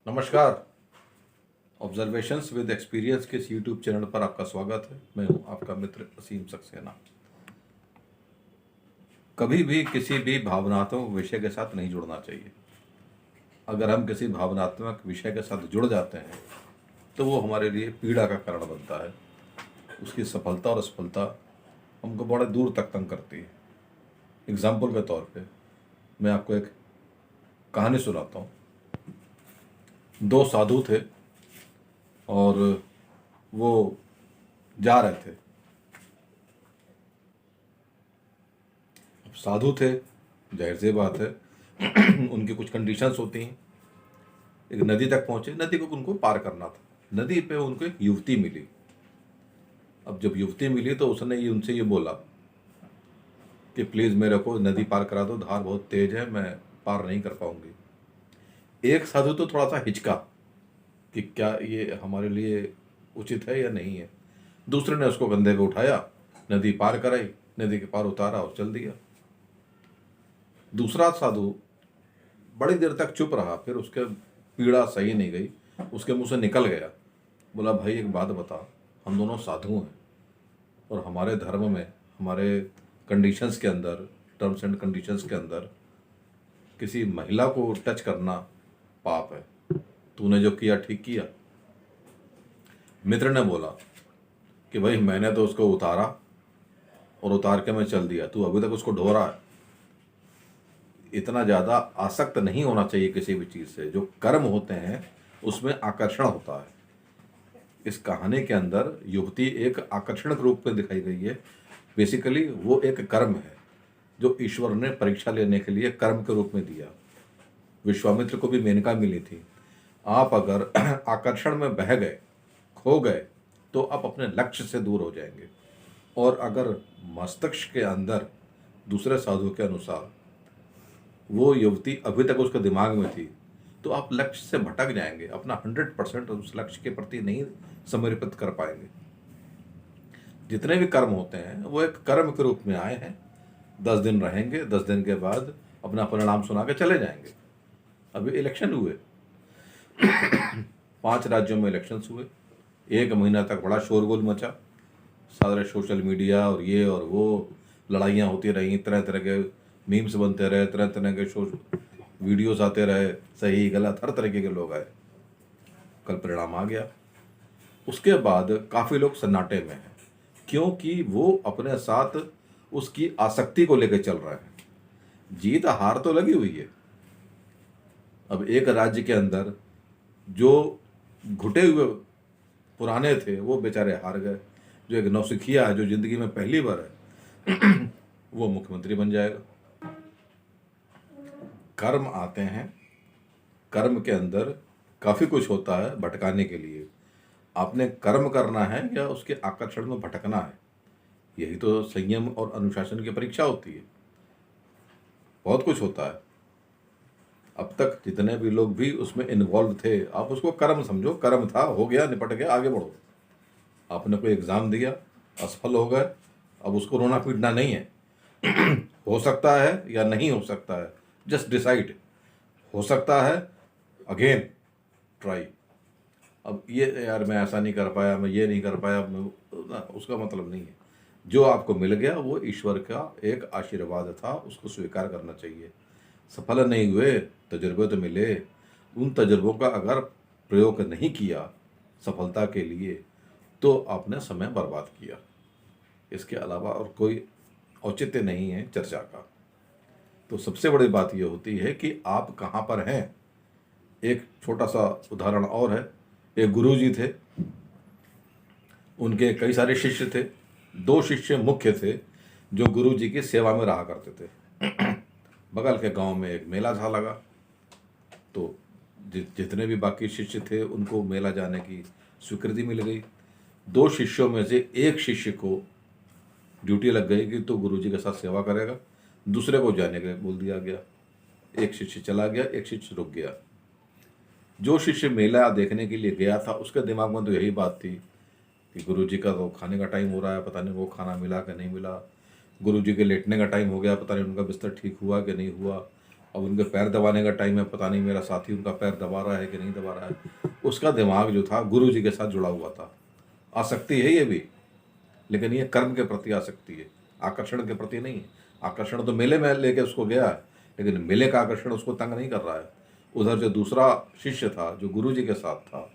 नमस्कार। Observations with experience के इस यूट्यूब चैनल पर आपका स्वागत है। मैं हूं आपका मित्र असीम सक्सेना। कभी भी किसी भी भावनात्मक विषय के साथ नहीं जुड़ना चाहिए। अगर हम किसी भावनात्मक विषय के साथ जुड़ जाते हैं तो वो हमारे लिए पीड़ा का कारण बनता है। उसकी सफलता और असफलता हमको बड़े दूर तक तंग करती है। एग्जाम्पल के तौर पे मैं आपको एक कहानी सुनाता हूँ। दो साधु थे और वो जा रहे थे। साधु थे, जाहिर सी बात है उनकी कुछ कंडीशंस होती हैं। एक नदी तक पहुंचे, नदी को उनको पार करना था। नदी पे उनको एक युवती मिली। अब जब युवती मिली तो उसने ये उनसे ये बोला कि प्लीज़ मेरे को नदी पार करा दो, धार बहुत तेज है, मैं पार नहीं कर पाऊंगी। एक साधु तो थोड़ा सा हिचका कि क्या ये हमारे लिए उचित है या नहीं है। दूसरे ने उसको कंधे पे उठाया, नदी पार कराई, नदी के पार उतारा और चल दिया। दूसरा साधु बड़ी देर तक चुप रहा, फिर उसके पीड़ा सही नहीं गई, उसके मुंह से निकल गया। बोला, भाई एक बात बता, हम दोनों साधु हैं और हमारे धर्म में, हमारे कंडीशंस के अंदर, टर्म्स एंड कंडीशंस के अंदर किसी महिला को टच करना पाप है। तूने जो किया ठीक किया। मित्र ने बोला कि भाई मैंने तो उसको उतारा और उतार के मैं चल दिया, तू अभी तक उसको ढो रहा है। इतना ज़्यादा आसक्त नहीं होना चाहिए किसी भी चीज़ से। जो कर्म होते हैं उसमें आकर्षण होता है। इस कहानी के अंदर युवती एक आकर्षण के रूप में दिखाई गई है। बेसिकली वो एक कर्म है जो ईश्वर ने परीक्षा लेने के लिए कर्म के रूप में दिया। विश्वामित्र को भी मेनका मिली थी। आप अगर आकर्षण में बह गए, खो गए, तो आप अपने लक्ष्य से दूर हो जाएंगे। और अगर मस्तिष्क के अंदर दूसरे साधु के अनुसार वो युवती अभी तक उसके दिमाग में थी, तो आप लक्ष्य से भटक जाएंगे, अपना 100% उस लक्ष्य के प्रति नहीं समर्पित कर पाएंगे। जितने भी कर्म होते हैं वो एक कर्म के रूप में आए हैं। 10 दिन रहेंगे, 10 दिन के बाद अपना परिणाम सुना के चले जाएंगे। अभी इलेक्शन हुए 5 राज्यों में इलेक्शंस हुए। 1 महीना तक बड़ा शोरगुल मचा। सारे सोशल मीडिया और ये और वो लड़ाइयाँ होती रहीं, तरह तरह के मीम्स बनते रहे, तरह तरह के शो वीडियोस आते रहे, सही गलत हर तरीके के लोग आए। कल परिणाम आ गया। उसके बाद काफ़ी लोग सन्नाटे में हैं, क्योंकि वो अपने साथ उसकी आसक्ति को लेकर चल रहे हैं। जीत हार तो लगी हुई है। अब एक राज्य के अंदर जो घुटे हुए पुराने थे वो बेचारे हार गए। जो एक नौसिखिया है, जो जिंदगी में पहली बार है, वो मुख्यमंत्री बन जाएगा। कर्म आते हैं, कर्म के अंदर काफ़ी कुछ होता है भटकाने के लिए। आपने कर्म करना है या उसके आकर्षण में भटकना है, यही तो संयम और अनुशासन की परीक्षा होती है। बहुत कुछ होता है। अब तक जितने भी लोग भी उसमें इन्वॉल्व थे, आप उसको कर्म समझो। कर्म था, हो गया, निपट गया, आगे बढ़ो। आपने कोई एग्ज़ाम दिया, असफल हो गए, अब उसको रोना पीटना नहीं है। हो सकता है या नहीं हो सकता है, जस्ट डिसाइड। हो सकता है, अगेन ट्राई। अब ये यार मैं ऐसा नहीं कर पाया, मैं ये नहीं कर पाया, उसका मतलब नहीं है। जो आपको मिल गया वो ईश्वर का एक आशीर्वाद था, उसको स्वीकार करना चाहिए। सफल नहीं हुए, तजुर्बे तो मिले। उन तजुर्बों का अगर प्रयोग नहीं किया सफलता के लिए, तो आपने समय बर्बाद किया। इसके अलावा और कोई औचित्य नहीं है चर्चा का। तो सबसे बड़ी बात यह होती है कि आप कहाँ पर हैं। एक छोटा सा उदाहरण और है। एक गुरु जी थे, उनके कई सारे शिष्य थे। 2 शिष्य मुख्य थे जो गुरु जी की सेवा में रहा करते थे। बगल के गांव में एक मेला था लगा, तो जितने भी बाकी शिष्य थे उनको मेला जाने की स्वीकृति मिल गई। 2 शिष्यों में से एक शिष्य को ड्यूटी लग गई कि तो गुरु जी के साथ सेवा करेगा, दूसरे को जाने के लिए बोल दिया गया। एक शिष्य चला गया, एक शिष्य रुक गया। जो शिष्य मेला देखने के लिए गया था उसके दिमाग में तो यही बात थी कि गुरु जी का तो खाने का टाइम हो रहा है, पता नहीं वो खाना मिला कि नहीं मिला। गुरु जी के लेटने का टाइम हो गया, पता नहीं उनका बिस्तर ठीक हुआ कि नहीं हुआ। अब उनके पैर दबाने का टाइम है, पता नहीं मेरा साथी उनका पैर दबा रहा है कि नहीं दबा रहा है। उसका दिमाग जो था गुरु जी के साथ जुड़ा हुआ था। आसक्ति है ये भी, लेकिन ये कर्म के प्रति आसक्ति है, आकर्षण के प्रति नहीं है। आकर्षण तो मेले में लेके उसको गया है, लेकिन मेले का आकर्षण उसको तंग नहीं कर रहा है। उधर जो दूसरा शिष्य था जो गुरु जी के साथ था,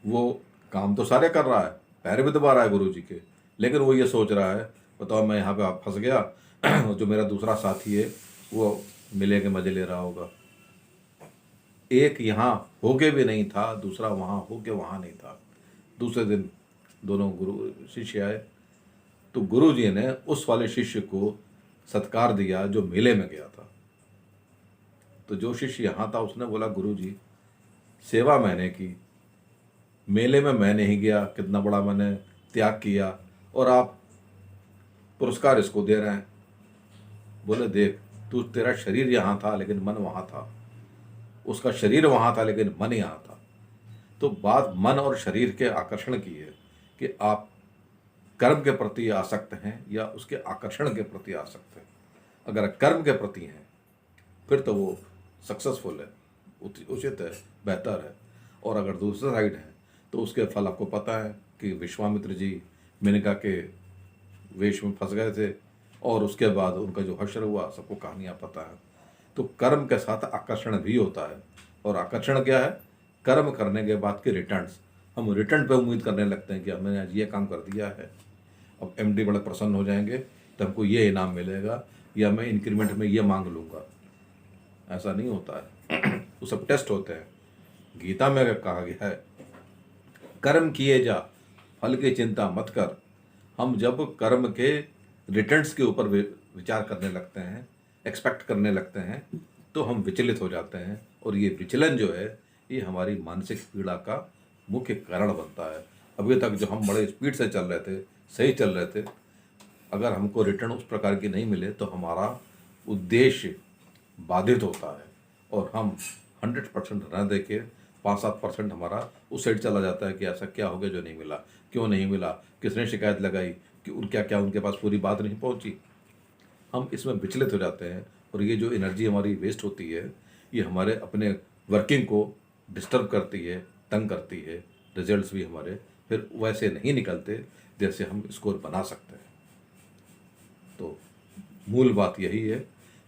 वो काम तो सारे कर रहा है, पैर भी दबा रहा है गुरु जी के, लेकिन वो ये सोच रहा है बताओ मैं यहाँ पे फंस गया, जो मेरा दूसरा साथी है वो मिले के मजे ले रहा होगा। एक यहाँ होके भी नहीं था, दूसरा वहाँ होके वहाँ नहीं था। दूसरे दिन दोनों गुरु शिष्य आए, तो गुरु जी ने उस वाले शिष्य को सत्कार दिया जो मेले में गया था। तो जो शिष्य यहाँ था उसने बोला गुरु जी सेवा मैंने की, मेले में मैं नहीं गया, कितना बड़ा मैंने त्याग किया, और आप पुरस्कार इसको दे रहे हैं। बोले देख तू, तेरा शरीर यहाँ था लेकिन मन वहाँ था, उसका शरीर वहाँ था लेकिन मन यहाँ था। तो बात मन और शरीर के आकर्षण की है कि आप कर्म के प्रति आसक्त हैं या उसके आकर्षण के प्रति आसक्त हैं। अगर कर्म के प्रति हैं फिर तो वो सक्सेसफुल है, उचित है, बेहतर है। और अगर दूसरा साइड है तो उसके फल आपको पता है कि विश्वामित्र जी मेनका के वेश में फंस गए थे, और उसके बाद उनका जो हश्र हुआ सबको कहानियाँ पता है। तो कर्म के साथ आकर्षण भी होता है, और आकर्षण क्या है? कर्म करने के बाद के रिटर्न्स। हम रिटर्न पे उम्मीद करने लगते हैं कि हमने आज ये काम कर दिया है, अब एमडी बड़े प्रसन्न हो जाएंगे तो हमको ये इनाम मिलेगा, या मैं इंक्रीमेंट में ये मांग लूँगा। ऐसा नहीं होता है। वो सब टेस्ट होते हैं। गीता में कहा गया है कर्म किए जा, फल की चिंता मत कर। हम जब कर्म के रिटर्न्स के ऊपर विचार करने लगते हैं, एक्सपेक्ट करने लगते हैं, तो हम विचलित हो जाते हैं, और ये विचलन जो है ये हमारी मानसिक पीड़ा का मुख्य कारण बनता है। अभी तक जो हम बड़े स्पीड से चल रहे थे, सही चल रहे थे, अगर हमको रिटर्न उस प्रकार की नहीं मिले तो हमारा उद्देश्य बाधित होता है, और हम 100% न दे के 5-7% हमारा उस साइड चला जाता है कि ऐसा क्या हो गया जो नहीं मिला, क्यों नहीं मिला, किसने शिकायत लगाई, कि क्या उनके पास पूरी बात नहीं पहुंची। हम इसमें विचलित हो जाते हैं, और ये जो एनर्जी हमारी वेस्ट होती है ये हमारे अपने वर्किंग को डिस्टर्ब करती है, तंग करती है। रिजल्ट्स भी हमारे फिर वैसे नहीं निकलते जैसे हम स्कोर बना सकते हैं। तो मूल बात यही है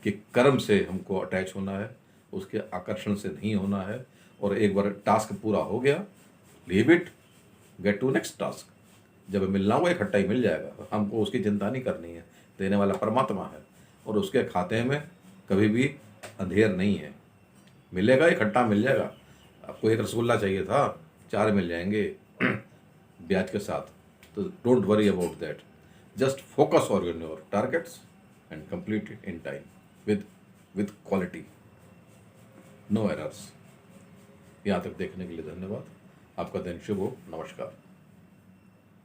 कि कर्म से हमको अटैच होना है, उसके आकर्षण से नहीं होना है। और एक बार टास्क पूरा हो गया, leave it, get to next task. जब मिलना हुआ इकट्ठा ही मिल जाएगा, हमको उसकी चिंता नहीं करनी है। देने वाला परमात्मा है, और उसके खाते में कभी भी अंधेर नहीं है। मिलेगा, इकट्ठा मिल जाएगा। आपको एक रसगुल्ला चाहिए था, 4 मिल जाएंगे ब्याज के साथ। तो don't worry about that, just focus on your targets and complete it in time with quality, no errors. यहाँ तक देखने के लिए धन्यवाद। आपका दिन शुभ हो। नमस्कार।